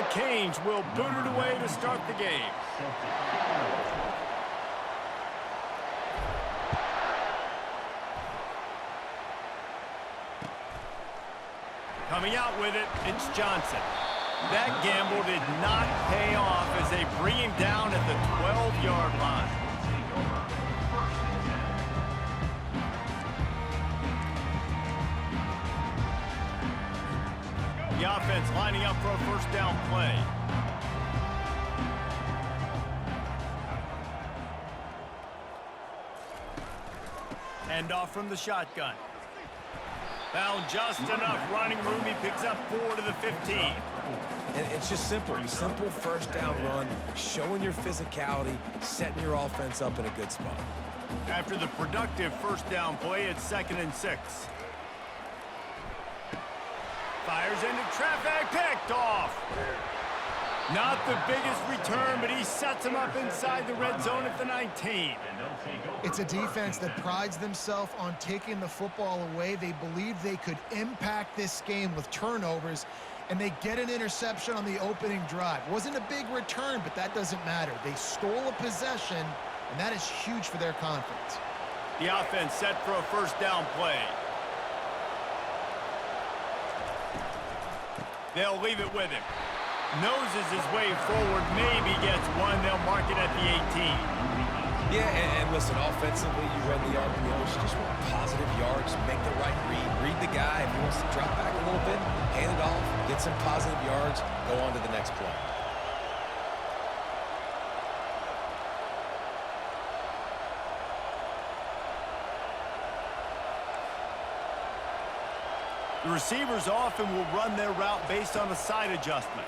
The Canes will boot it away to start the game. Coming out with it, it's Johnson. That gamble did not pay off as they bring him down at the 12-yard line. The offense lining up for a first down play. Hand off from the shotgun. Found just enough running room. He picks up 4 to the 15. And it's just simple. Simple first down run, showing your physicality, setting your offense up in a good spot. After the productive first down play, it's 2nd and 6. Fires into traffic, picked off. Not the biggest return, but he sets him up inside the red zone at the 19. It's a defense that prides themselves on taking the football away. They believe they could impact this game with turnovers, and they get an interception on the opening drive. Wasn't a big return, but that doesn't matter. They stole a possession, and that is huge for their confidence. The offense set for a first down play. They'll leave it with him. Noses his way forward, maybe gets one. They'll mark it at the 18. Yeah, and listen, offensively, you run the RPOs. You just want positive yards, make the right read the guy. If he wants to drop back a little bit, hand it off, get some positive yards, go on to the next play. The receivers often will run their route based on a side adjustment.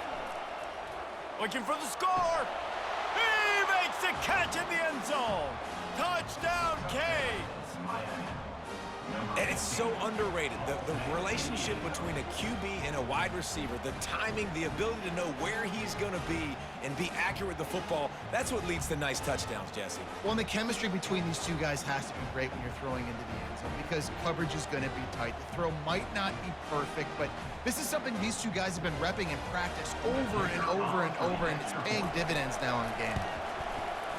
Looking for the score. He makes the catch in the end zone. Touchdown, Canes. And it's so underrated. The relationship between a QB and a wide receiver, the timing, the ability to know where he's going to be and be accurate with the football, that's what leads to nice touchdowns, Jesse. Well, and the chemistry between these two guys has to be great when you're throwing into the end zone because coverage is going to be tight. The throw might not be perfect, but this is something these two guys have been repping in practice over and over and over, and it's paying dividends now in game.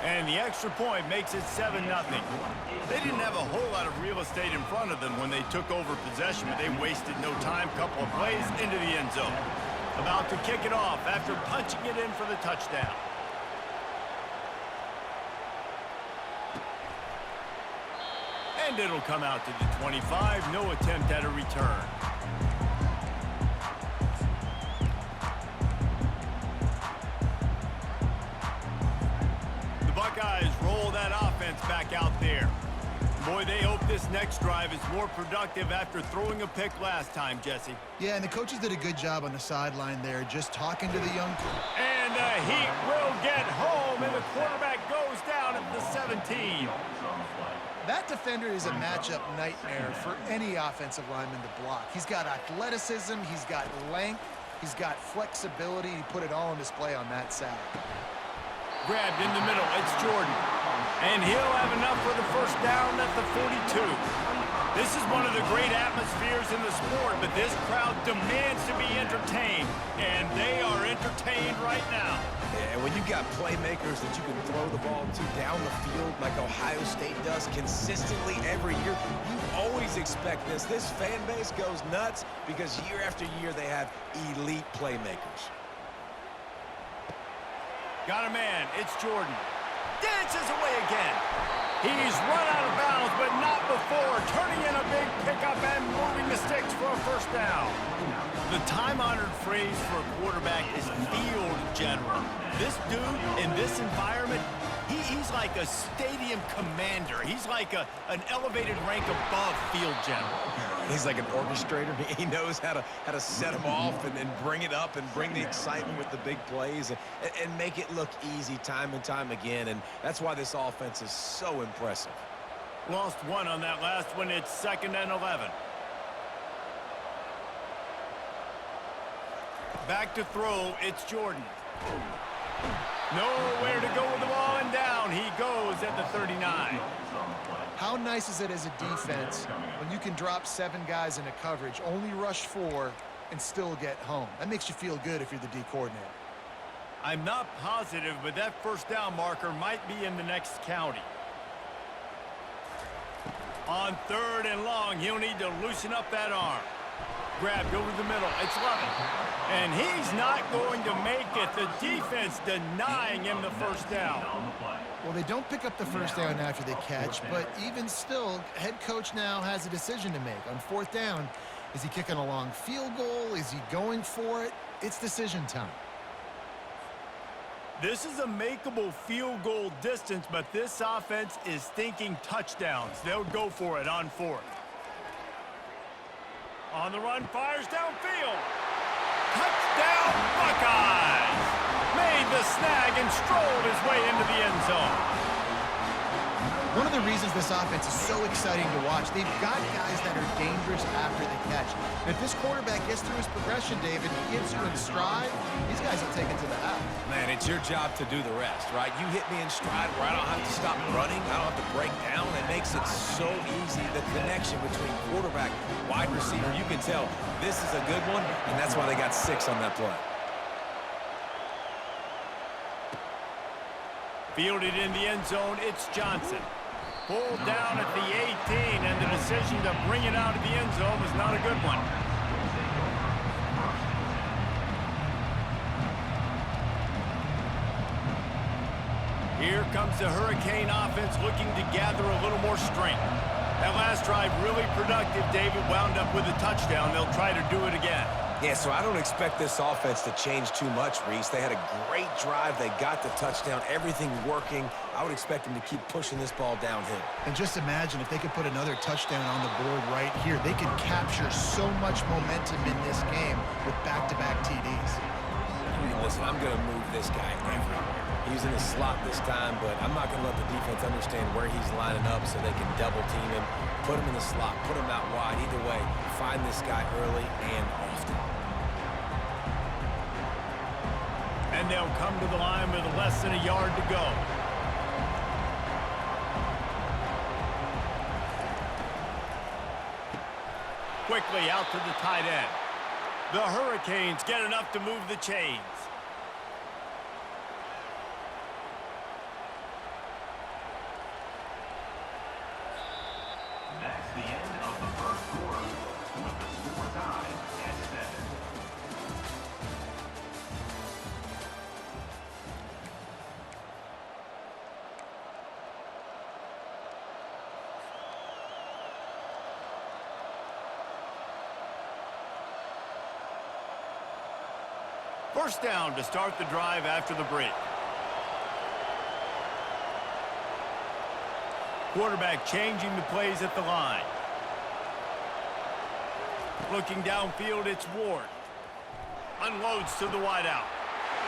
And the extra point makes it 7-0. They didn't have a whole lot of real estate in front of them when they took over possession, but they wasted no time. Couple of plays into the end zone. About to kick it off after punching it in for the touchdown. And it'll come out to the 25. No attempt at a return. Buckeyes roll that offense back out there. Boy, they hope this next drive is more productive after throwing a pick last time, Jesse. Yeah, and the coaches did a good job on the sideline there, just talking to the young... And the Heat will get home, and the quarterback goes down at the 17. That defender is a matchup nightmare for any offensive lineman to block. He's got athleticism, he's got length, he's got flexibility. He put it all on display on that side. Grabbed in the middle, it's Jordan. And he'll have enough for the first down at the 42. This is one of the great atmospheres in the sport, but this crowd demands to be entertained, and they are entertained right now. Yeah, when you've got playmakers that you can throw the ball to down the field like Ohio State does consistently every year, you always expect this. This fan base goes nuts because year after year they have elite playmakers. Got a man, it's Jordan. Dances away again. He's run out of bounds, but not before turning in a big pickup and moving the sticks for a first down. The time-honored phrase for a quarterback is field general. This dude in this environment, he's like a stadium commander. He's like an elevated rank above field general. He's like an orchestrator. He knows how to set them off and bring it up and bring the excitement with the big plays and make it look easy time and time again. And that's why this offense is so impressive. Lost one on that last one. It's 2nd and 11. Back to throw. It's Jordan. Nowhere to go with the ball, and down he goes at the 39. How nice is it as a defense when you can drop 7 guys into coverage, only rush 4, and still get home? That makes you feel good if you're the D coordinator. I'm not positive, but that first down marker might be in the next county. On 3rd and long, he'll need to loosen up that arm. Grabbed over the middle. It's Lovett. And he's not going to make it. The defense denying him the first down. Well, they don't pick up the first down after the catch, but even still, head coach now has a decision to make. On 4th down, is he kicking a long field goal? Is he going for it? It's decision time. This is a makeable field goal distance, but this offense is thinking touchdowns. They'll go for it on 4th. On the run, fires downfield. Touchdown, Buckeyes! Made the snag and strolled his way into the end zone. One of the reasons this offense is so exciting to watch, they've got guys that are dangerous after the catch. And if this quarterback gets through his progression, David, he gets you in stride, these guys will take it to the house. Man, it's your job to do the rest, right? You hit me in stride where I don't have to stop running. I don't have to break down. It makes it so easy. The connection between quarterback, wide receiver, you can tell this is a good one, and that's why they got 6 on that play. Fielded in the end zone, it's Johnson. Pulled down at the 18, and the decision to bring it out of the end zone was not a good one. Here comes the Hurricane offense looking to gather a little more strength. That last drive really productive. David wound up with a touchdown. They'll try to do it again. Yeah, so I don't expect this offense to change too much, Reese. They had a great drive. They got the touchdown, everything working. I would expect them to keep pushing this ball downhill. And just imagine if they could put another touchdown on the board right here. They could capture so much momentum in this game with back-to-back TDs. Listen, I'm going to move this guy everywhere. He's in the slot this time, but I'm not going to let the defense understand where he's lining up so they can double-team him, put him in the slot, put him out wide. Either way, find this guy early and often. And they'll come to the line with less than a yard to go. Quickly out to the tight end. The Hurricanes get enough to move the chains. That's the end of the first quarter with the score tied at 7. First down to start the drive after the break. Quarterback changing the plays at the line. Looking downfield, it's Ward. Unloads to the wideout.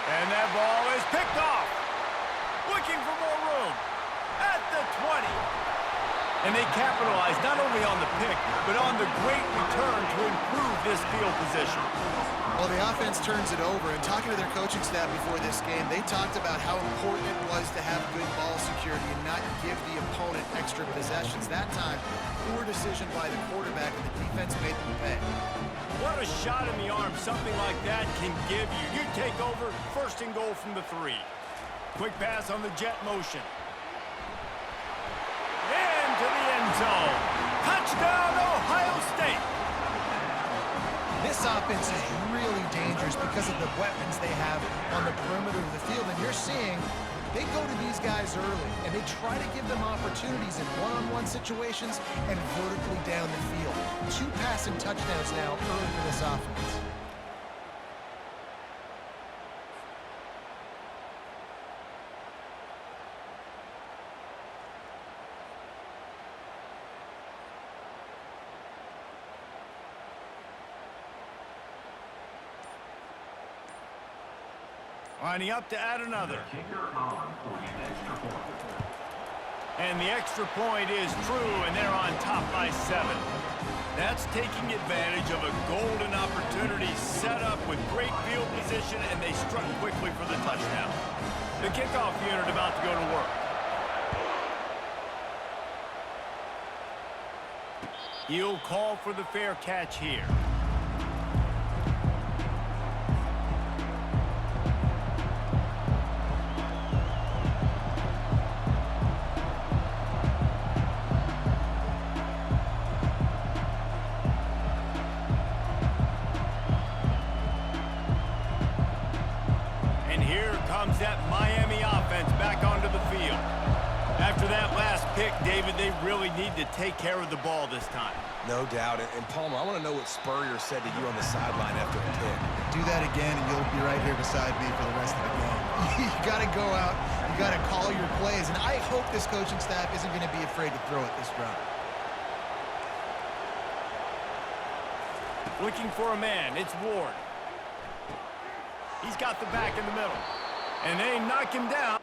And that ball is picked off. Looking for more room. At the 20. And they capitalize not only on the pick, but on the great return to improve this field position. Well, the offense turns it over, and talking to their coaching staff before this game, they talked about how important it was to have good ball security and not give the opponent extra possessions. That time, poor decision by the quarterback, and the defense made them pay. What a shot in the arm something like that can give you. You take over, 1st and goal from the 3. Quick pass on the jet motion. Into the end zone. Touchdown, Ohio State. This offense is really dangerous because of the weapons they have on the perimeter of the field. And you're seeing they go to these guys early, and they try to give them opportunities in one-on-one situations and vertically down the field. 2 passing touchdowns now early for this offense. Lining up to add another. And the extra point is true, and they're on top by 7. That's taking advantage of a golden opportunity set up with great field position, and they struck quickly for the touchdown. The kickoff unit about to go to work. He'll call for the fair catch here. pick, David. They really need to take care of the ball this time. No doubt. And Palmer, I want to know what Spurrier said to you on the sideline after a pick. Do that again, and you'll be right here beside me for the rest of the game. You got to go out. You got to call your plays, and I hope this coaching staff isn't going to be afraid to throw it this drive. Looking for a man. It's Ward. He's got the back in the middle. And they knock him down.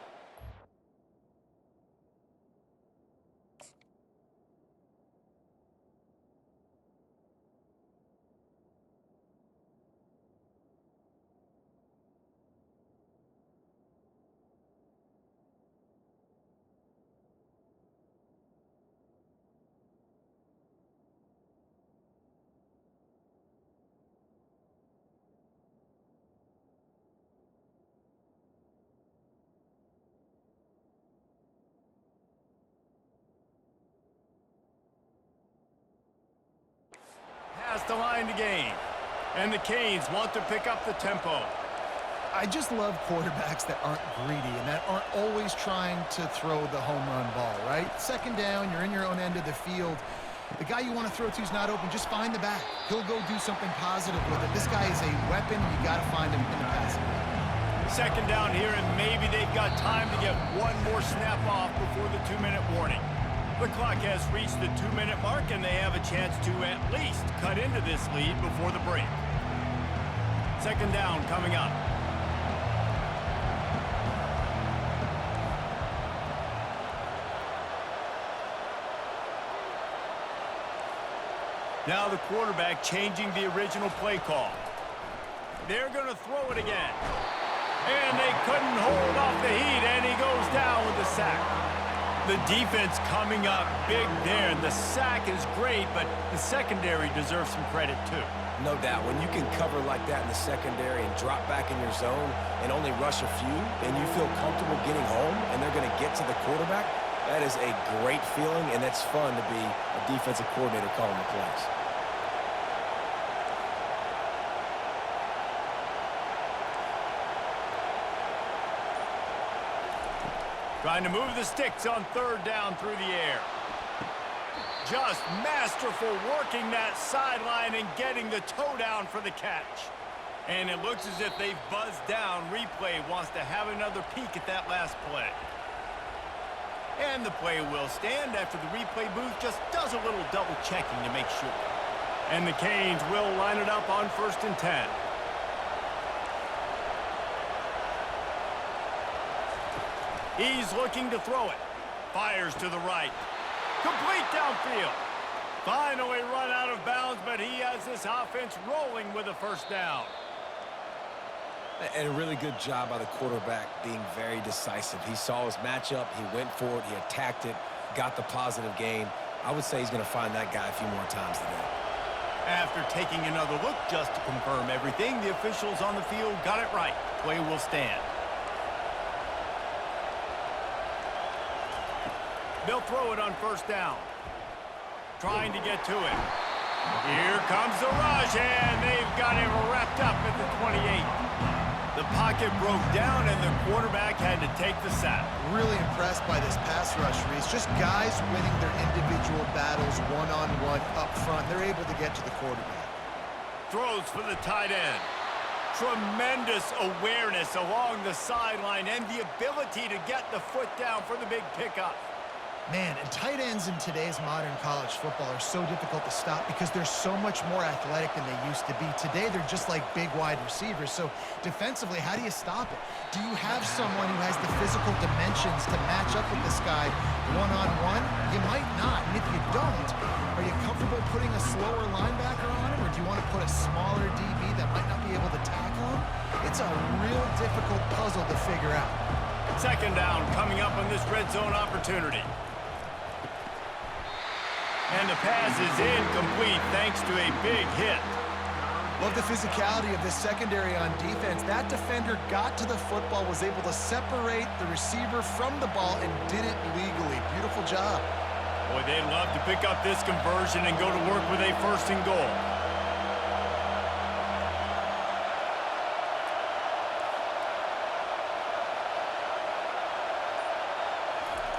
Past the line to gain. And the Canes want to pick up the tempo. I just love quarterbacks that aren't greedy and that aren't always trying to throw the home run ball, right? Second down, you're in your own end of the field. The guy you want to throw to is not open. Just find the back. He'll go do something positive with it. This guy is a weapon. You got to find him in the passing game. Second down here, and maybe they've got time to get one more snap off before the 2-minute warning. The clock has reached the 2-minute mark, and they have a chance to at least cut into this lead before the break. Second down coming up. Now the quarterback changing the original play call. They're going to throw it again. And they couldn't hold off the heat, and he goes down with the sack. The defense coming up big there. The sack is great, but the secondary deserves some credit too. No doubt. When you can cover like that in the secondary and drop back in your zone and only rush a few, and you feel comfortable getting home, and they're going to get to the quarterback, that is a great feeling, and that's fun to be a defensive coordinator calling the plays. Trying to move the sticks on third down through the air. Just masterful working that sideline and getting the toe down for the catch. And it looks as if they've buzzed down. Replay wants to have another peek at that last play. And the play will stand after the replay booth just does a little double checking to make sure. And the Canes will line it up on 1st and 10. He's looking to throw it. Fires to the right. Complete downfield. Finally run out of bounds, but he has this offense rolling with a first down. And a really good job by the quarterback being very decisive. He saw his matchup. He went for it. He attacked it. Got the positive gain. I would say he's going to find that guy a few more times today. After taking another look just to confirm everything, the officials on the field got it right. Play will stand. They'll throw it on 1st down. Trying to get to it. Here comes the rush, and they've got him wrapped up at the 28. The pocket broke down, and the quarterback had to take the sack. Really impressed by this pass rush, Reese. Just guys winning their individual battles one-on-one up front. They're able to get to the quarterback. Throws for the tight end. Tremendous awareness along the sideline and the ability to get the foot down for the big pickup. Man, and tight ends in today's modern college football are so difficult to stop because they're so much more athletic than they used to be. Today, they're just like big wide receivers. So defensively, how do you stop it? Do you have someone who has the physical dimensions to match up with this guy one-on-one? You might not. And if you don't, are you comfortable putting a slower linebacker on him, or do you want to put a smaller DB that might not be able to tackle him? It's a real difficult puzzle to figure out. Second down coming up on this red zone opportunity. And the pass is incomplete thanks to a big hit. Love the physicality of this secondary on defense. That defender got to the football, was able to separate the receiver from the ball, and did it legally. Beautiful job. Boy, they'd love to pick up this conversion and go to work with a 1st and goal.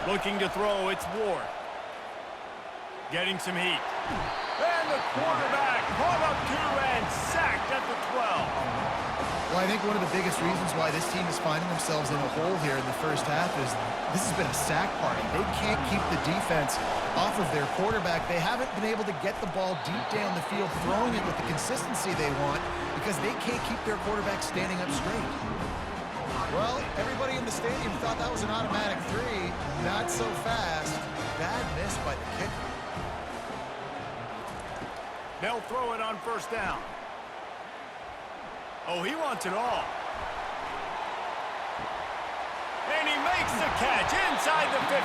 Looking to throw, it's Ward. Getting some heat. And the quarterback caught up to and sacked at the 12. Well, I think one of the biggest reasons why this team is finding themselves in a hole here in the first half is this has been a sack party. They can't keep the defense off of their quarterback. They haven't been able to get the ball deep down the field, throwing it with the consistency they want because they can't keep their quarterback standing up straight. Well, everybody in the stadium thought that was an automatic 3. Not so fast. Bad miss by the kicker. They'll throw it on first down. Oh, he wants it all. And he makes the catch inside the 15.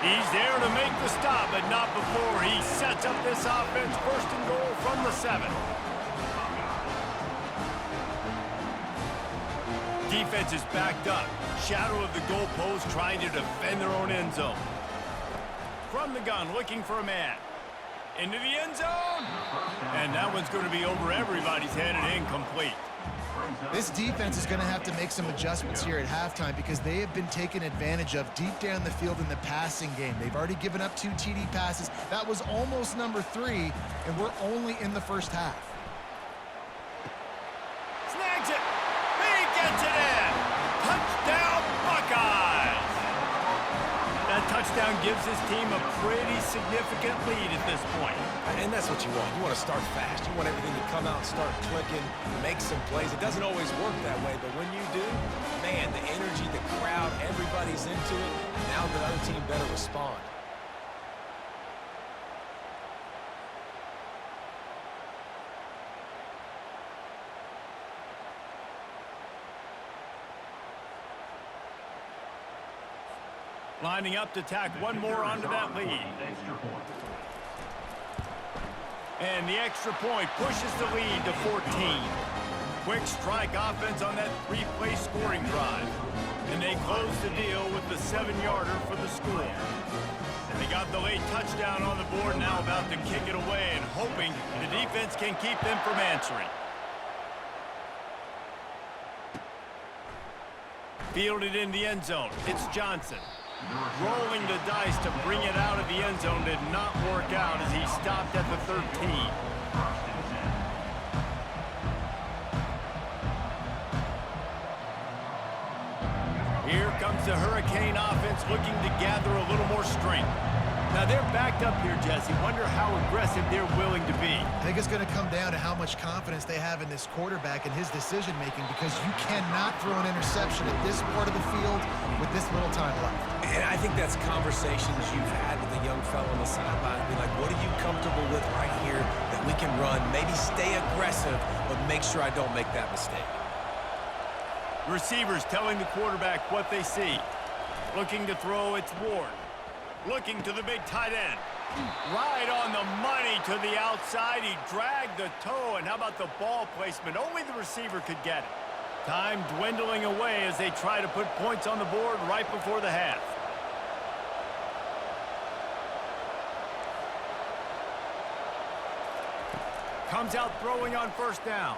He's there to make the stop, but not before he sets up this offense first and goal from the 7. Defense is backed up. Shadow of the goalpost trying to defend their own end zone. From the gun, looking for a man. Into the end zone. And that one's going to be over everybody's head and incomplete. This defense is going to have to make some adjustments here at halftime because they have been taken advantage of deep down the field in the passing game. They've already given up 2 TD passes. That was almost number 3, and we're only in the first half. Snags it. He gets it in. Touchdown, Buckeyes. That touchdown gives his team a pretty significant lead at this point. And that's what you want. You want to start fast. You want everything to come out and start clicking, make some plays. It doesn't always work that way, but when you do, man, the energy, the crowd, everybody's into it. Now the other team better respond. Lining up to tack one more onto that lead. And the extra point pushes the lead to 14. Quick strike offense on that 3-play scoring drive. And they close the deal with the 7-yarder for the score. They got the late touchdown on the board, now about to kick it away and hoping the defense can keep them from answering. Fielded in the end zone. It's Johnson. Rolling the dice to bring it out of the end zone did not work out as he stopped at the 13. Here comes the Hurricane offense looking to gather a little more strength. Now they're backed up here, Jesse. Wonder how aggressive they're willing to be. I think it's going to come down to how much confidence they have in this quarterback and his decision-making because you cannot throw an interception at this part of the field with this little time left. And I think that's conversations you've had with the young fellow on the sideline. Be like, what are you comfortable with right here that we can run? Maybe stay aggressive, but make sure I don't make that mistake. Receivers telling the quarterback what they see. Looking to throw, it's Ward. Looking to the big tight end. Right on the money to the outside. He dragged the toe, and how about the ball placement? Only the receiver could get it. Time dwindling away as they try to put points on the board right before the half. Comes out throwing on first down.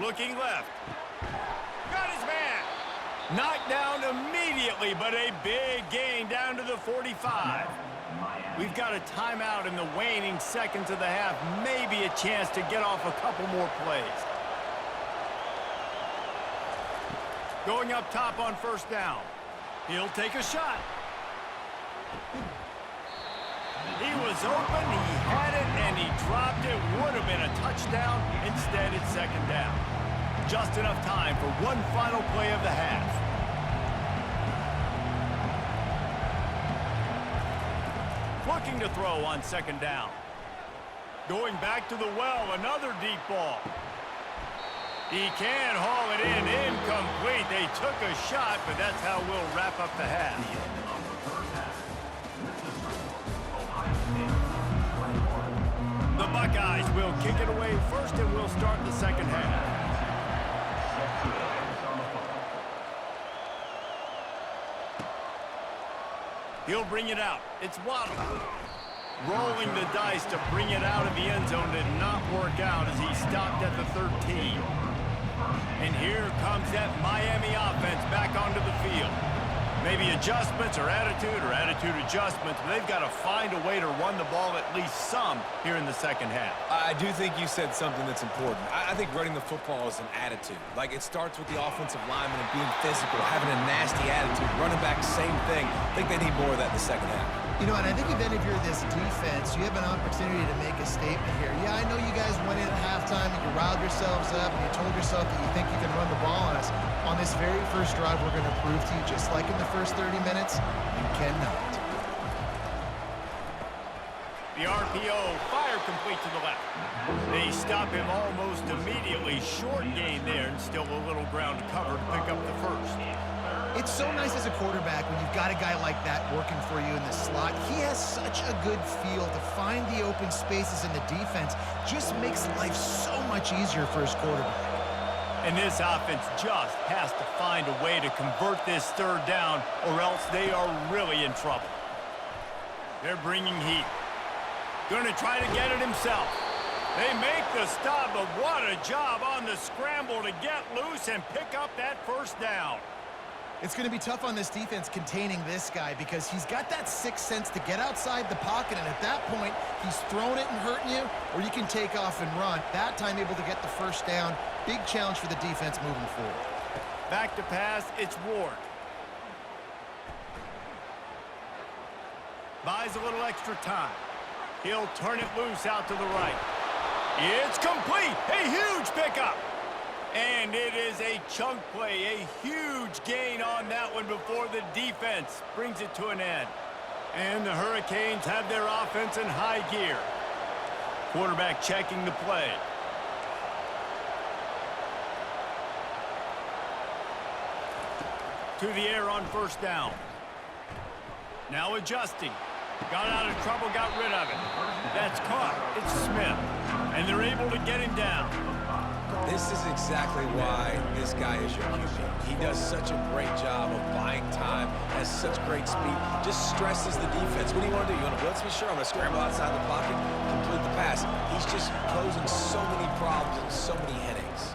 Looking left. Got his man. Knocked down immediately, but a big gain down to the 45. We've got a timeout in the waning seconds of the half. Maybe a chance to get off a couple more plays. Going up top on first down. He'll take a shot. He was open, he had it, and he dropped it. Would have been a touchdown. Instead, it's second down. Just enough time for one final play of the half. Looking to throw on second down. Going back to the well, another deep ball. He can haul it in, incomplete. They took a shot, but that's how we'll wrap up the half. The Buckeyes will kick it away first, and we'll start the second half. He'll bring it out. It's Waddle. Rolling the dice to bring it out of the end zone did not work out as he stopped at the 13. And here comes that Miami offense back onto the field. Maybe adjustments or attitude adjustments, but they've got to find a way to run the ball at least some here in the second half. I do think you said something that's important. I think running the football is an attitude. Like, it starts with the offensive lineman and being physical, having a nasty attitude. Running back, same thing. I think they need more of that in the second half. You know, and I think if any of you are this defense, you have an opportunity to make a statement here. Yeah, I know you guys went in at halftime and you riled yourselves up and you told yourself that you think you can run the ball on us. On this very first drive, we're going to prove to you, just like in the first 30 minutes, you cannot. The RPO, fire complete to the left. They stop him almost immediately. Short gain there, and still a little ground to cover to pick up the first. It's so nice as a quarterback when you've got a guy like that working for you in the slot. He has such a good feel to find the open spaces in the defense. Just makes life so much easier for his quarterback. And this offense just has to find a way to convert this third down, or else they are really in trouble. They're bringing heat. Going to try to get it himself. They make the stop, but what a job on the scramble to get loose and pick up that first down. It's going to be tough on this defense containing this guy because he's got that sixth sense to get outside the pocket, and at that point, he's throwing it and hurting you, or you can take off and run. That time able to get the first down. Big challenge for the defense moving forward. Back to pass, it's Ward. Buys a little extra time. He'll turn it loose out to the right. It's complete. A huge pickup. And it is a chunk play, a huge gain on that one before the defense brings it to an end. And the Hurricanes have their offense in high gear. Quarterback checking the play. To the air on first down. Now adjusting. Got out of trouble, got rid of it. That's caught. It's Smith. And they're able to get him down. This is exactly why this guy is your QB. He does such a great job of buying time, has such great speed, just stresses the defense. What do you want to do? You want to blitz me? Sure, I'm going to scramble outside the pocket, complete the pass. He's just posing so many problems and so many headaches.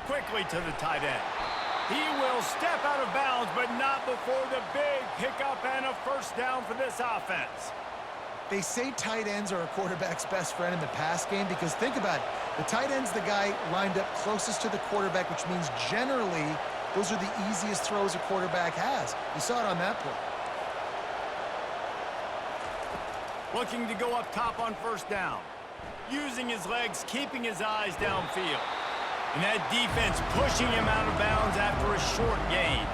Quickly to the tight end. He will step out of bounds, but not before the big pickup and a first down for this offense. They say tight ends are a quarterback's best friend in the pass game because think about it. The tight end's the guy lined up closest to the quarterback, which means generally those are the easiest throws a quarterback has. You saw it on that play. Looking to go up top on first down. Using his legs, keeping his eyes downfield. And that defense pushing him out of bounds after a short gain.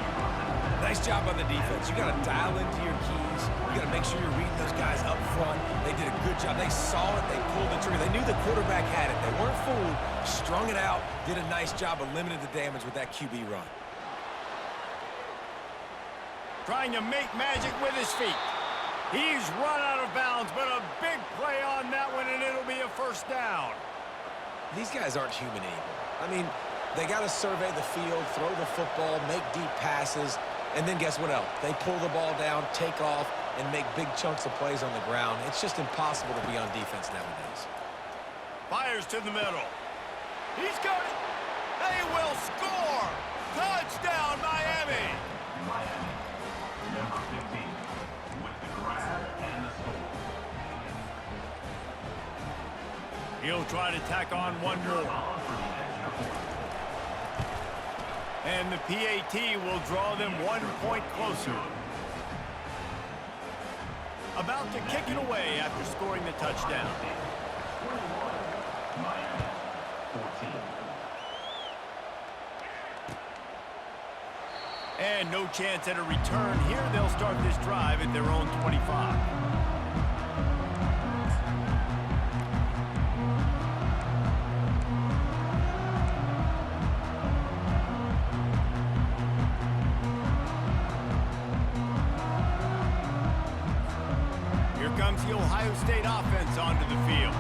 Nice job on the defense. You got to dial into your keys. You got to make sure you're reading those guys up front. They did a good job. They saw it. They pulled the trigger. They knew the quarterback had it. They weren't fooled. Strung it out. Did a nice job of limiting the damage with that QB run. Trying to make magic with his feet. He's run out of bounds, but a big play on that one, and it'll be a first down. These guys aren't human anymore. I mean, they got to survey the field, throw the football, make deep passes, and then guess what else? They pull the ball down, take off, and make big chunks of plays on the ground. It's just impossible to be on defense nowadays. Fires to the middle. He's got it. They will score. Touchdown, Miami. Miami, number 15, with the grab and the score. He'll try to tack on one more. And the PAT will draw them 1 point closer. About to kick it away after scoring the touchdown. 21, Miami, 14. And no chance at a return here. They'll start this drive at their own 25. Comes the Ohio State offense onto the field.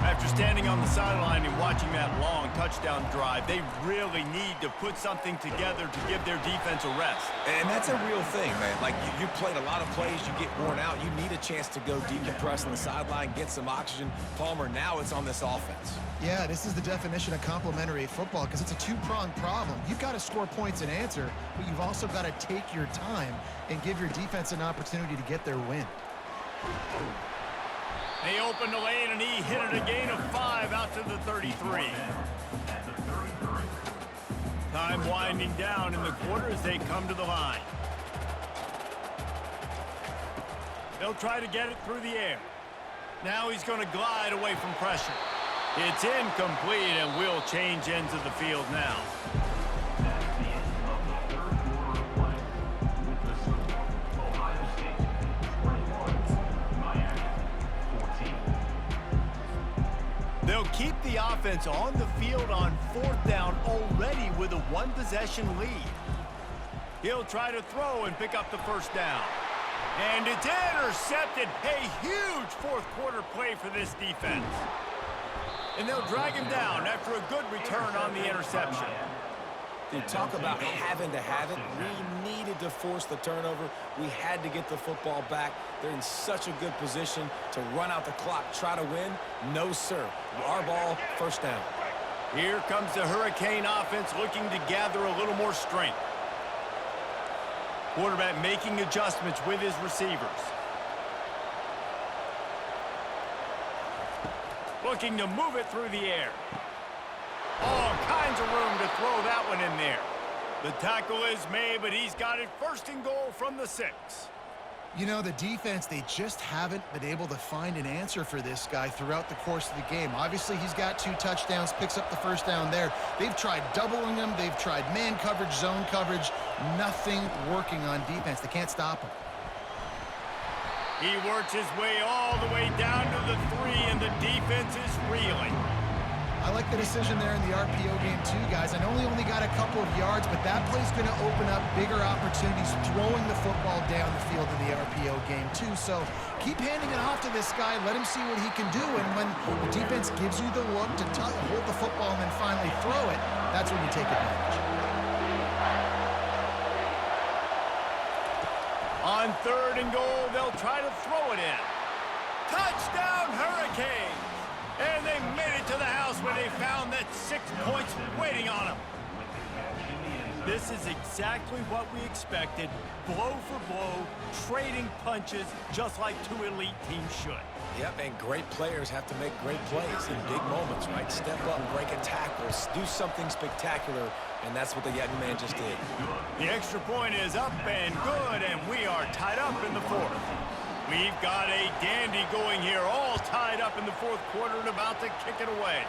After standing on the sideline and watching that long touchdown drive, they really need to put something together to give their defense a rest. And that's a real thing, man. Like, you played a lot of plays, you get worn out, you need a chance to go decompress on the sideline, get some oxygen. Palmer, now it's on this offense. Yeah, this is the definition of complementary football because it's a two-pronged problem. You've got to score points and answer, but you've also got to take your time and give your defense an opportunity to get their win. They opened the lane, and he hit it a gain of 5 out to the 33. Time winding down in the quarter as they come to the line. They'll try to get it through the air. Now he's going to glide away from pressure. It's incomplete, and we'll change ends of the field now. They'll keep the offense on the field on 4th down already with a one-possession lead. He'll try to throw and pick up the first down. And it's intercepted. A huge fourth-quarter play for this defense. And they'll drag him down after a good return on the interception. Dude, talk about having to have it. We needed to force the turnover. We had to get the football back. They're in such a good position to run out the clock, try to win. No, sir. Our ball, first down. Here comes the Hurricane offense looking to gather a little more strength. Quarterback making adjustments with his receivers. Looking to move it through the air. All kinds of room to throw that one in there. The tackle is made, but he's got it 1st and goal from the 6. You know, the defense, they just haven't been able to find an answer for this guy throughout the course of the game. Obviously, he's got 2 touchdowns, picks up the first down there. They've tried doubling him. They've tried man coverage, zone coverage. Nothing working on defense. They can't stop him. He works his way all the way down to the 3, and the defense is reeling. I like the decision there in the RPO game too, guys. I know he only got a couple of yards, but that play's going to open up bigger opportunities throwing the football down the field in the RPO game too. So keep handing it off to this guy. Let him see what he can do. And when the defense gives you the look to hold the football and then finally throw it, that's when you take advantage. On 3rd and goal, they'll try to throw it in. Touchdown, Hurricanes! And they made it to the house where they found that 6 points waiting on them. This is exactly what we expected. Blow for blow, trading punches, just like 2 elite teams should. Yep, and great players have to make great plays in big moments, right? Step up, break a tackle, do something spectacular, and that's what the young man just did. The extra point is up and good, and we are tied up in the 4th. We've got a dandy going here, all tied up in the 4th quarter and about to kick it away.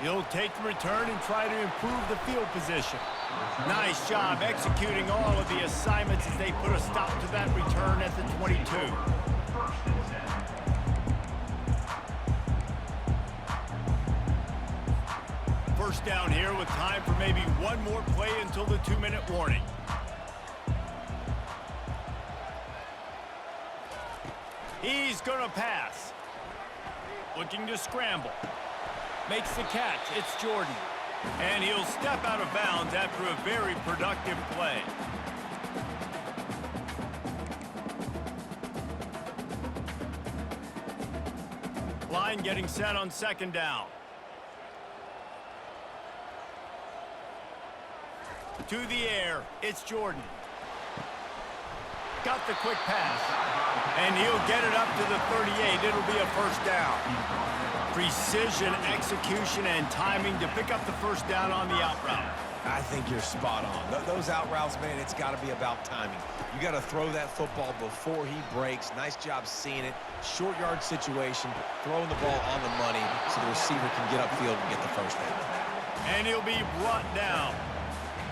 He'll take the return and try to improve the field position. Nice job executing all of the assignments as they put a stop to that return at the 22. First down here with time for maybe one more play until the 2-minute warning. He's going to pass. Looking to scramble. Makes the catch. It's Jordan. And he'll step out of bounds after a very productive play. Line getting set on 2nd down. To the air. It's Jordan. Got the quick pass. And he'll get it up to the 38. It'll be a first down. Precision, execution, and timing to pick up the first down on the out route. I think you're spot on. Those out routes, man, it's got to be about timing. You got to throw that football before he breaks. Nice job seeing it. Short yard situation, throwing the ball on the money so the receiver can get upfield and get the first down. And he'll be brought down.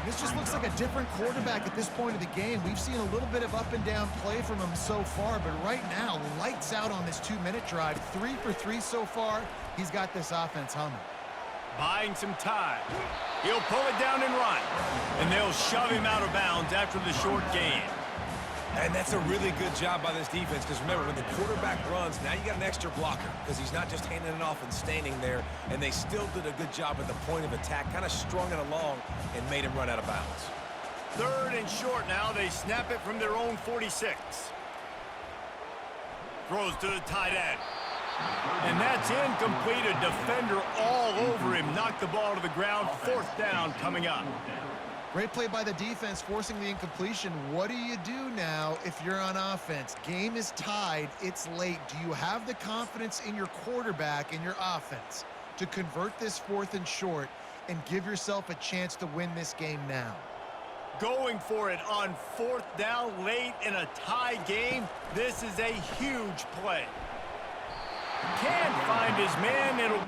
This just looks like a different quarterback at this point of the game. We've seen a little bit of up and down play from him so far, but right now, lights out on this 2-minute drive. 3 for 3 so far. He's got this offense humming. Buying some time. He'll pull it down and run. And they'll shove him out of bounds after the short gain. And that's a really good job by this defense, because remember, when the quarterback runs, now you got an extra blocker, because he's not just handing it off and standing there, and they still did a good job at the point of attack, kind of strung it along and made him run out of bounds. 3rd and short now. They snap it from their own 46. Throws to the tight end. And that's incomplete. A defender all over him. Knocked the ball to the ground. 4th down coming up. Great play by the defense, forcing the incompletion. What do you do now if you're on offense? Game is tied. It's late. Do you have the confidence in your quarterback and your offense to convert this 4th and short and give yourself a chance to win this game now? Going for it on 4th down late in a tie game. This is a huge play. Can't find his man. It'll